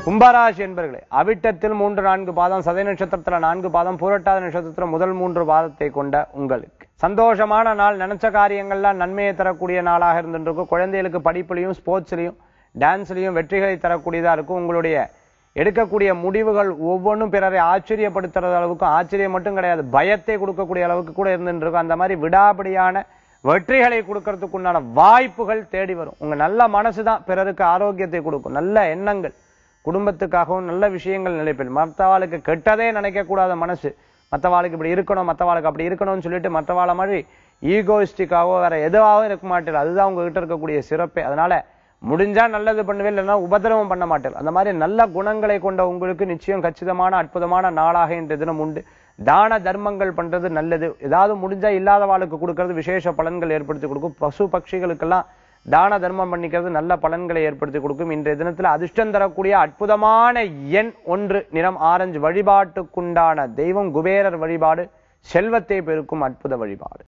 கும்பராசி என்பர்களே, அவிட்டத்தில் 3-4 பாதம், சதய நட்சத்திரத்துல 4 பாதம், பூரட்டாதி நட்சத்திரத்துல முதல் 3 பாதத்தை கொண்ட உங்களுக்கு சந்தோஷமான நாள். நினைச்ச காரியங்கள்லாம் நன்மையை தரக்கூடிய நாளாக இருந்துருக்கும். குழந்தைகளுக்கு படிப்புலையும் ஸ்போர்ட்ஸ்லையும் டான்ஸ்லையும் வெற்றிகளை தரக்கூடியதா இருக்கும். உங்களுடைய எடுக்கக்கூடிய முடிவுகள் ஒவ்வொன்றும் பிறரை ஆச்சரியப்படுத்துற அளவுக்கு, ஆச்சரியம் மட்டும் கிடையாது, பயத்தை கொடுக்கக்கூடிய அளவுக்கு கூட இருந்துட்டு இருக்கும். அந்த மாதிரி விடாபடியான வெற்றிகளை கொடுக்கறதுக்கு உண்டான வாய்ப்புகள் தேடி வரும். உங்க நல்ல மனசுதான் பிறருக்கு ஆரோக்கியத்தை கொடுக்கும். நல்ல எண்ணங்கள், குடும்பத்துக்காகவும் நல்ல விஷயங்கள் நினைப்பில். மற்றவாளுக்கு கெட்டதே நினைக்க கூடாத மனசு, மற்றவாளுக்கு இப்படி இருக்கணும், மற்றவாளுக்கு அப்படி இருக்கணும்னு சொல்லிட்டு மற்றவாளை மாதிரி ஈகோயிஸ்டிக்காவோ வேற எதுவாகவும் இருக்க மாட்டேன். அதுதான் உங்ககிட்ட இருக்கக்கூடிய சிறப்பே. அதனால முடிஞ்சா நல்லது பண்ணுவேன், இல்லைன்னா உபதிரவம் பண்ண மாட்டேன். அந்த மாதிரி நல்ல குணங்களை கொண்ட உங்களுக்கு நிச்சயம் கச்சிதமான அற்புதமான நாளாக இன்றைய தினம் உண்டு. தான தர்மங்கள் பண்றது நல்லது. ஏதாவது முடிஞ்சா இல்லாதவாளுக்கு கொடுக்கறது விசேஷ பலன்கள் ஏற்படுத்தி கொடுக்கும். பசு பட்சிகளுக்கெல்லாம் தான தர்மம் பண்ணிக்கிறது நல்ல பலன்களை ஏற்படுத்தி கொடுக்கும். இன்றைய தினத்தில் அதிர்ஷ்டம் தரக்கூடிய அற்புதமான எண் 1, நிறம் ஆரஞ்சு. வழிபாட்டுக்குண்டான தெய்வம் குபேரர் வழிபாடு, செல்வத்தை பெருக்கும் அற்புத வழிபாடு.